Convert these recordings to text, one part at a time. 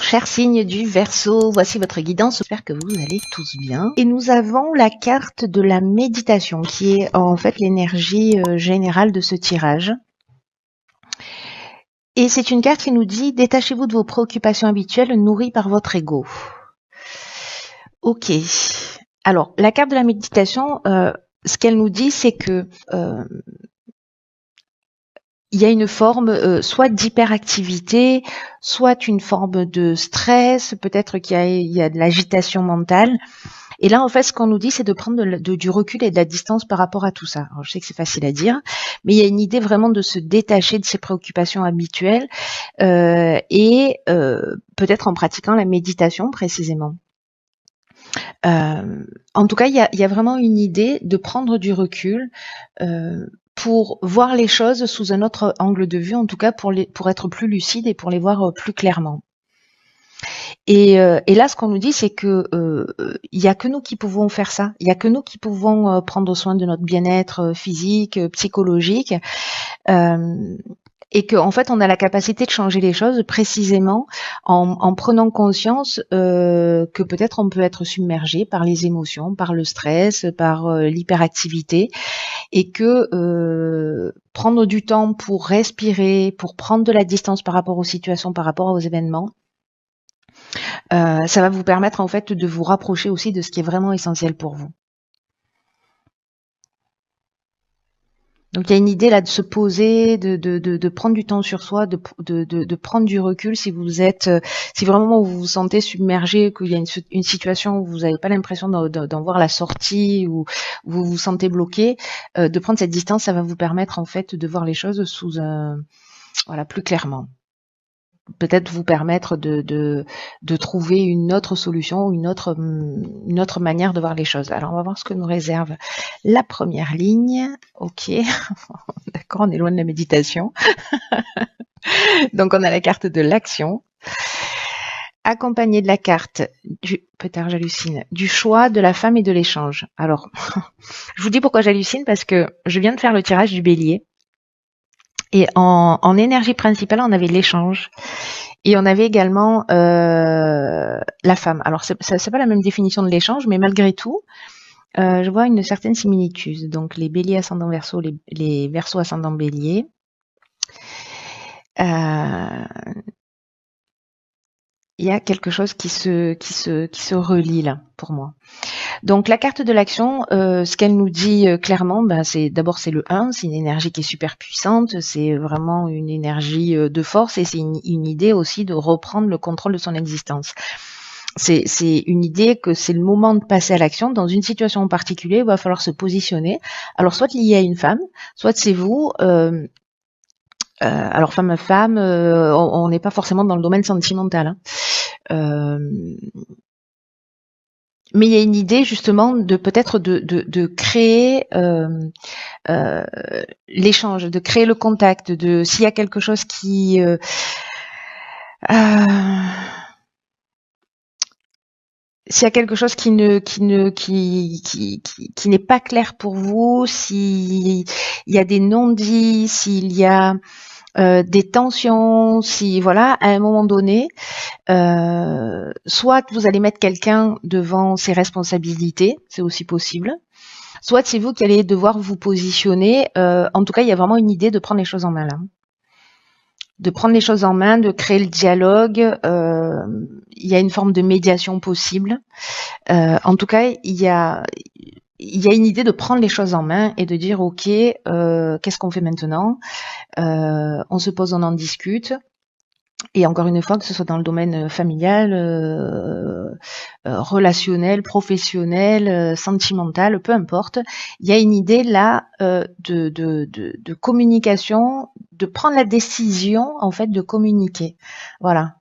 chers signes du Verseau, voici votre guidance, j'espère que vous allez tous bien. Et nous avons la carte de la méditation, qui est en fait l'énergie générale de ce tirage. Et c'est une carte qui nous dit « Détachez-vous de vos préoccupations habituelles nourries par votre ego ». Ok. Alors, la carte de la méditation, ce qu'elle nous dit, c'est que il y a une forme soit d'hyperactivité, soit une forme de stress, peut-être qu'il y a de l'agitation mentale. Et là, en fait, ce qu'on nous dit, c'est de prendre du recul et de la distance par rapport à tout ça. Alors, je sais que c'est facile à dire, mais il y a une idée vraiment de se détacher de ses préoccupations habituelles et peut-être en pratiquant la méditation précisément. En tout cas, il y a vraiment une idée de prendre du recul pour voir les choses sous un autre angle de vue, en tout cas pour être plus lucide et pour les voir plus clairement. Et là, ce qu'on nous dit, c'est que il y a que nous qui pouvons faire ça. Il y a que nous qui pouvons prendre soin de notre bien-être physique, psychologique. Et qu'en fait, on a la capacité de changer les choses précisément en prenant conscience que peut-être on peut être submergé par les émotions, par le stress, par l'hyperactivité, et que prendre du temps pour respirer, pour prendre de la distance par rapport aux situations, par rapport aux événements, ça va vous permettre en fait de vous rapprocher aussi de ce qui est vraiment essentiel pour vous. Donc il y a une idée là de se poser, de prendre du temps sur soi, de prendre du recul si vous êtes, si vraiment vous vous sentez submergé, qu'il y a une situation où vous n'avez pas l'impression d'en voir la sortie ou vous vous sentez bloqué, de prendre cette distance, ça va vous permettre en fait de voir les choses sous voilà, plus clairement. Peut-être vous permettre de trouver une autre solution, une autre manière de voir les choses. Alors, on va voir ce que nous réserve la première ligne. Ok, d'accord, on est loin de la méditation. Donc, on a la carte de l'action, accompagnée de la carte peut-être j'hallucine, du choix, de la femme et de l'échange. Alors, je vous dis pourquoi j'hallucine, parce que je viens de faire le tirage du bélier. Et en énergie principale, on avait l'échange. Et on avait également la femme. Alors, c'est pas la même définition de l'échange, mais malgré tout, je vois une certaine similitude. Donc, les béliers ascendant verseau, les verseaux ascendant bélier. Il y a quelque chose qui se relie là, pour moi. Donc la carte de l'action, ce qu'elle nous dit clairement, c'est d'abord c'est le 1, c'est une énergie qui est super puissante, c'est vraiment une énergie de force et c'est une idée aussi de reprendre le contrôle de son existence. C'est une idée que c'est le moment de passer à l'action. Dans une situation en particulier, il va falloir se positionner. Alors soit lié à une femme, soit c'est vous. Alors femme à femme, on n'est pas forcément dans le domaine sentimental. Mais il y a une idée justement de peut-être de créer l'échange, de créer le contact, de s'il y a quelque chose qui s'il y a quelque chose qui n'est pas clair pour vous, s'il y a des non-dits, s'il y a des tensions, si voilà, à un moment donné, soit vous allez mettre quelqu'un devant ses responsabilités, c'est aussi possible, soit c'est vous qui allez devoir vous positionner. En tout cas, il y a vraiment une idée de prendre les choses en main là. De prendre les choses en main, de créer le dialogue. Il y a une forme de médiation possible. En tout cas, il y a une idée de prendre les choses en main et de dire ok, qu'est-ce qu'on fait maintenant? On se pose, on en discute. Et encore une fois, que ce soit dans le domaine familial, relationnel, professionnel, sentimental, peu importe, il y a une idée là de communication, de prendre la décision en fait de communiquer. Voilà.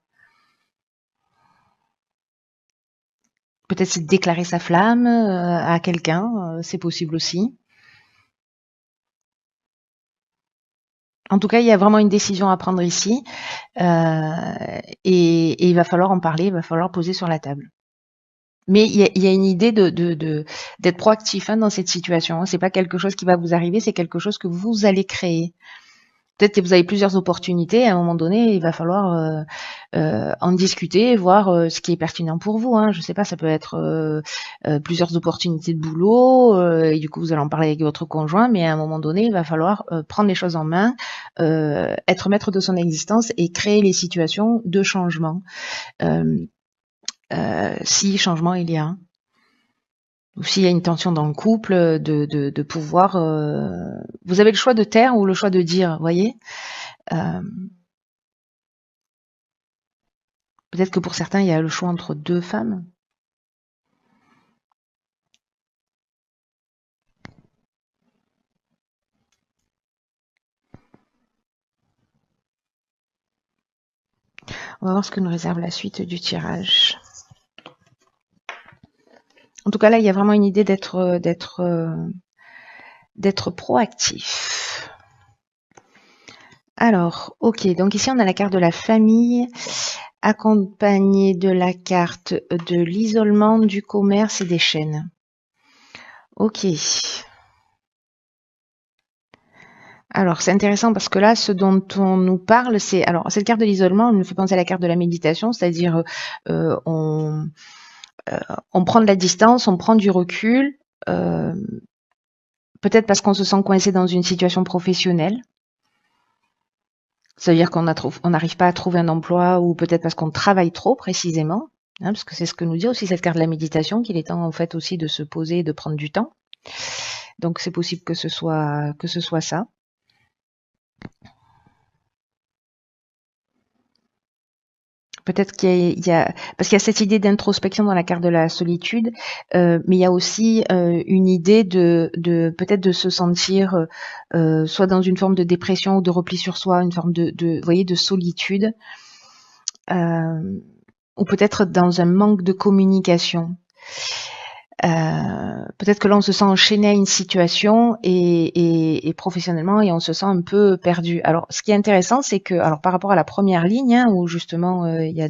Peut-être c'est de déclarer sa flamme à quelqu'un, c'est possible aussi. En tout cas, il y a vraiment une décision à prendre ici et il va falloir en parler, il va falloir poser sur la table. Mais il y a une idée d'être proactif dans cette situation. C'est pas quelque chose qui va vous arriver, c'est quelque chose que vous allez créer. Peut-être que vous avez plusieurs opportunités. À un moment donné, il va falloir en discuter, voir ce qui est pertinent pour vous. Hein. Je sais pas, ça peut être plusieurs opportunités de boulot. Et du coup, vous allez en parler avec votre conjoint. Mais à un moment donné, il va falloir prendre les choses en main, être maître de son existence et créer les situations de changement. Si changement il y a. Ou s'il y a une tension dans le couple, de pouvoir... vous avez le choix de taire ou le choix de dire, vous voyez. Peut-être que pour certains, il y a le choix entre deux femmes. On va voir ce que nous réserve la suite du tirage. En tout cas, là, il y a vraiment une idée d'être proactif. Alors, ok, donc ici on a la carte de la famille, accompagnée de la carte de l'isolement, du commerce et des chaînes. Ok. Alors, c'est intéressant parce que là, ce dont on nous parle, c'est... Alors, cette carte de l'isolement, elle nous fait penser à la carte de la méditation, c'est-à-dire on prend de la distance, on prend du recul, peut-être parce qu'on se sent coincé dans une situation professionnelle. Ça veut dire qu'on n'arrive pas à trouver un emploi ou peut-être parce qu'on travaille trop précisément, hein, parce que c'est ce que nous dit aussi cette carte de la méditation, qu'il est temps en fait aussi de se poser et de prendre du temps. Donc c'est possible que ce soit ça. Peut-être qu'il y a parce qu'il y a cette idée d'introspection dans la carte de la solitude, mais il y a aussi une idée de peut-être de se sentir soit dans une forme de dépression ou de repli sur soi, une forme vous voyez, de solitude, ou peut-être dans un manque de communication. Peut-être que là on se sent enchaîné à une situation et professionnellement et on se sent un peu perdu. Alors ce qui est intéressant c'est que alors par rapport à la première ligne hein, où justement il y a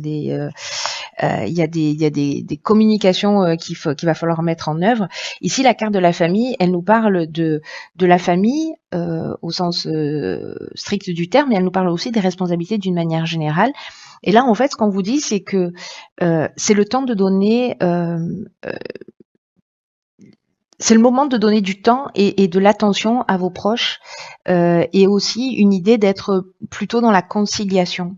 des communications qu'il va falloir mettre en œuvre. Ici la carte de la famille, elle nous parle de la famille au sens strict du terme, mais elle nous parle aussi des responsabilités d'une manière générale. Et là en fait ce qu'on vous dit c'est que c'est le temps de donner c'est le moment de donner du temps et de l'attention à vos proches et aussi une idée d'être plutôt dans la conciliation.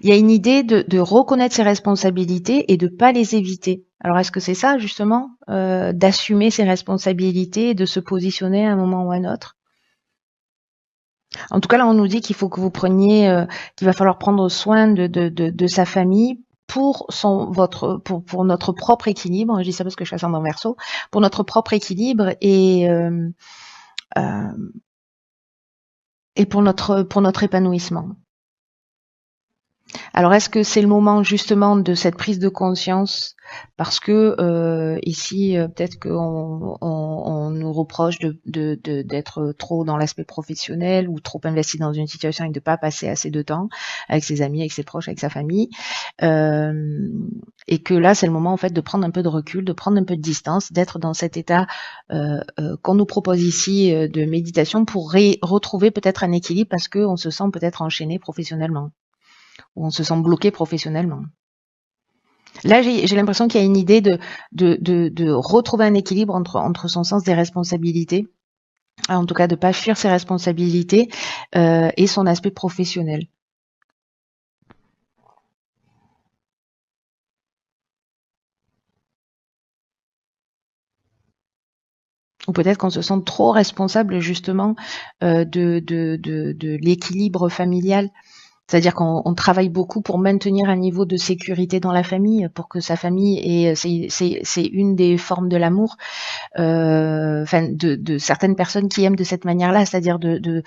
Il y a une idée de reconnaître ses responsabilités et de pas les éviter. Alors est-ce que c'est ça justement, d'assumer ses responsabilités et de se positionner à un moment ou à un autre? En tout cas là on nous dit qu'il faut que vous preniez, qu'il va falloir prendre soin de sa famille pour notre propre équilibre. Je dis ça parce que je suis ascendant Verseau, pour notre propre équilibre et pour notre épanouissement. Alors, est-ce que c'est le moment justement de cette prise de conscience parce que ici, peut-être qu'on nous reproche d'être trop dans l'aspect professionnel ou trop investi dans une situation et de ne pas passer assez de temps avec ses amis, avec ses proches, avec sa famille, et que là, c'est le moment en fait de prendre un peu de recul, de prendre un peu de distance, d'être dans cet état qu'on nous propose ici de méditation pour retrouver peut-être un équilibre parce qu'on se sent peut-être enchaîné professionnellement. Où on se sent bloqué professionnellement. Là, j'ai l'impression qu'il y a une idée de retrouver un équilibre entre son sens des responsabilités, en tout cas de ne pas fuir ses responsabilités et son aspect professionnel. Ou peut-être qu'on se sent trop responsable justement de l'équilibre familial. C'est-à-dire qu'on travaille beaucoup pour maintenir un niveau de sécurité dans la famille, pour que sa famille ait, c'est une des formes de l'amour, enfin de certaines personnes qui aiment de cette manière-là, c'est-à-dire de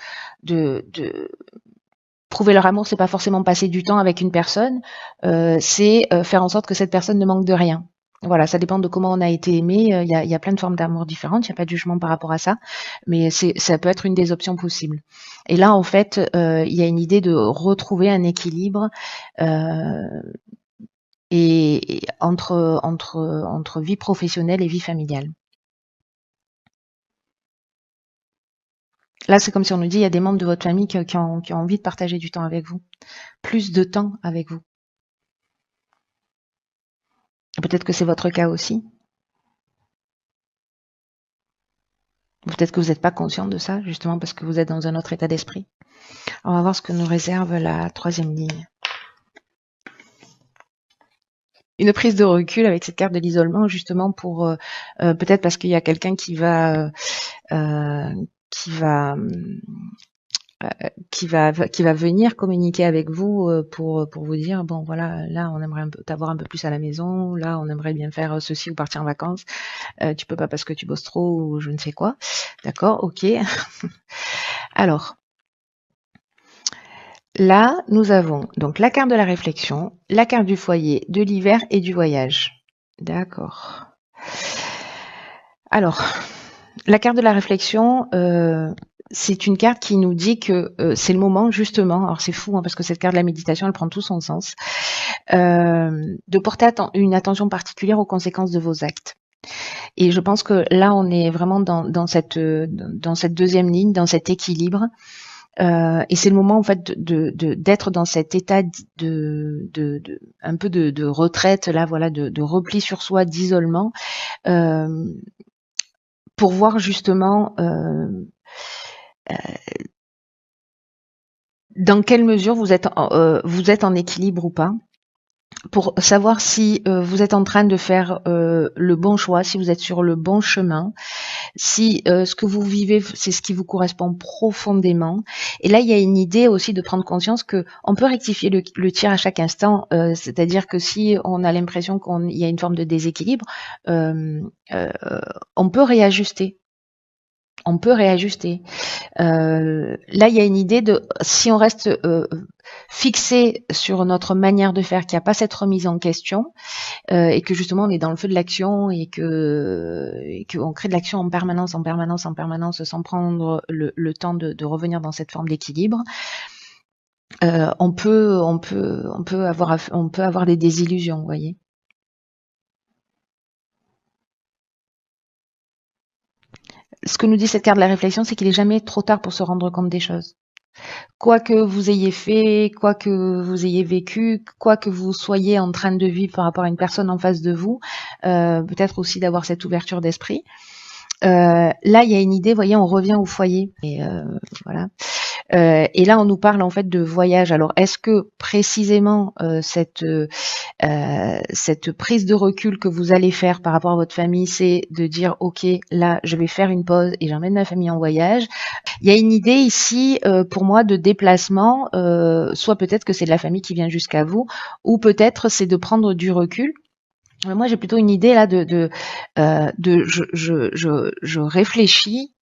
prouver leur amour, c'est pas forcément passer du temps avec une personne, c'est faire en sorte que cette personne ne manque de rien. Voilà, ça dépend de comment on a été aimé. Il y a plein de formes d'amour différentes. Il n'y a pas de jugement par rapport à ça, mais ça peut être une des options possibles. Et là, en fait, il y a une idée de retrouver un équilibre et entre vie professionnelle et vie familiale. Là, c'est comme si on nous dit, il y a des membres de votre famille qui ont envie de partager du temps avec vous, plus de temps avec vous. Peut-être que c'est votre cas aussi. Peut-être que vous n'êtes pas conscient de ça, justement parce que vous êtes dans un autre état d'esprit. On va voir ce que nous réserve la troisième ligne. Une prise de recul avec cette carte de l'isolement, justement pour peut-être parce qu'il y a quelqu'un qui va venir communiquer avec vous pour vous dire bon voilà, là on aimerait t'avoir un peu plus à la maison, là on aimerait bien faire ceci ou partir en vacances, tu peux pas parce que tu bosses trop ou je ne sais quoi. D'accord, ok. Alors là nous avons donc la carte de la réflexion, la carte du foyer, de l'hiver et du voyage. D'accord. Alors la carte de la réflexion, c'est une carte qui nous dit que c'est le moment justement, alors c'est fou hein, parce que cette carte de la méditation elle prend tout son sens, de porter une attention particulière aux conséquences de vos actes. Et je pense que là on est vraiment dans cette deuxième ligne, dans cet équilibre, et c'est le moment en fait d'être dans cet état un peu de retraite là, voilà, de repli sur soi, d'isolement, pour voir justement dans quelle mesure vous êtes en équilibre ou pas, pour savoir si vous êtes en train de faire le bon choix, si vous êtes sur le bon chemin, si ce que vous vivez, c'est ce qui vous correspond profondément. Et là, il y a une idée aussi de prendre conscience que on peut rectifier le tir à chaque instant. C'est-à-dire que si on a l'impression qu'il y a une forme de déséquilibre, on peut réajuster. On peut réajuster. Là, il y a une idée de si on reste fixé sur notre manière de faire, qu'il n'y a pas cette remise en question, et que justement on est dans le feu de l'action et qu'on crée de l'action en permanence, sans prendre le temps de revenir dans cette forme d'équilibre, on peut avoir des désillusions, vous voyez. Ce que nous dit cette carte de la réflexion, c'est qu'il n'est jamais trop tard pour se rendre compte des choses. Quoi que vous ayez fait, quoi que vous ayez vécu, quoi que vous soyez en train de vivre par rapport à une personne en face de vous, peut-être aussi d'avoir cette ouverture d'esprit. Là, il y a une idée, vous voyez, on revient au foyer. Et voilà. Et là, on nous parle en fait de voyage. Alors, est-ce que précisément cette prise de recul que vous allez faire par rapport à votre famille, c'est de dire, ok, là, je vais faire une pause et j'emmène ma famille en voyage. Il y a une idée ici, pour moi, de déplacement. Soit peut-être que c'est de la famille qui vient jusqu'à vous, ou peut-être c'est de prendre du recul. Moi, j'ai plutôt une idée là je réfléchis.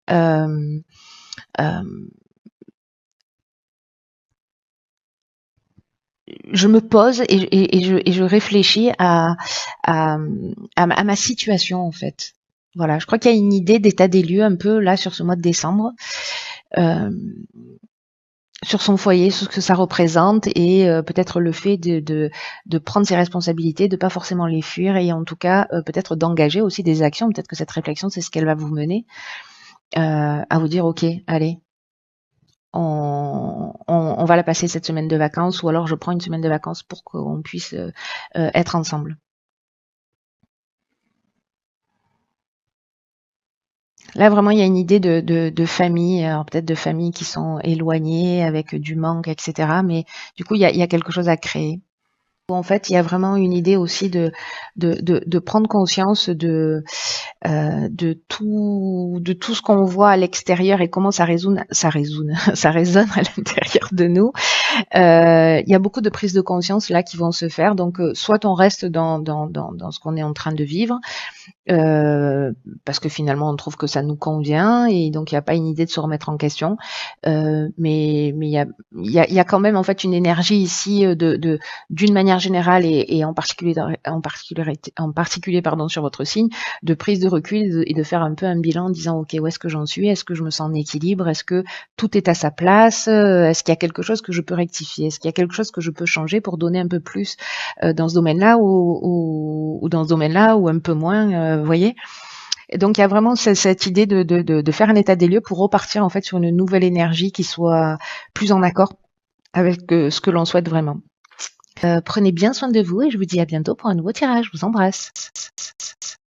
Je me pose et je réfléchis à ma situation en fait. Voilà, je crois qu'il y a une idée d'état des lieux un peu là sur ce mois de décembre, sur son foyer, sur ce que ça représente et peut-être le fait de prendre ses responsabilités, de pas forcément les fuir et en tout cas peut-être d'engager aussi des actions. Peut-être que cette réflexion c'est ce qu'elle va vous mener à vous dire ok, allez. On va la passer cette semaine de vacances ou alors je prends une semaine de vacances pour qu'on puisse être ensemble. Là, vraiment, il y a une idée de famille, alors peut-être de familles qui sont éloignées avec du manque, etc. Mais du coup, il y a quelque chose à créer. En fait, il y a vraiment une idée aussi de prendre conscience de tout ce qu'on voit à l'extérieur et comment ça résonne ça résonne à l'intérieur de nous. Il y a beaucoup de prises de conscience là qui vont se faire. Donc, soit on reste dans ce qu'on est en train de vivre, parce que finalement on trouve que ça nous convient et donc il n'y a pas une idée de se remettre en question, mais il y a quand même en fait une énergie ici d'une manière générale et en particulier pardon sur votre signe, de prise de recul et de faire un peu un bilan en disant ok, où est-ce que j'en suis, est-ce que je me sens en équilibre, est-ce que tout est à sa place, est-ce qu'il y a quelque chose que je peux rectifier, est-ce qu'il y a quelque chose que je peux changer pour donner un peu plus dans ce domaine-là ou dans ce domaine-là ou un peu moins, vous voyez. Et donc il y a vraiment cette idée de faire un état des lieux pour repartir en fait sur une nouvelle énergie qui soit plus en accord avec ce que l'on souhaite vraiment. Prenez bien soin de vous et je vous dis à bientôt pour un nouveau tirage. Je vous embrasse.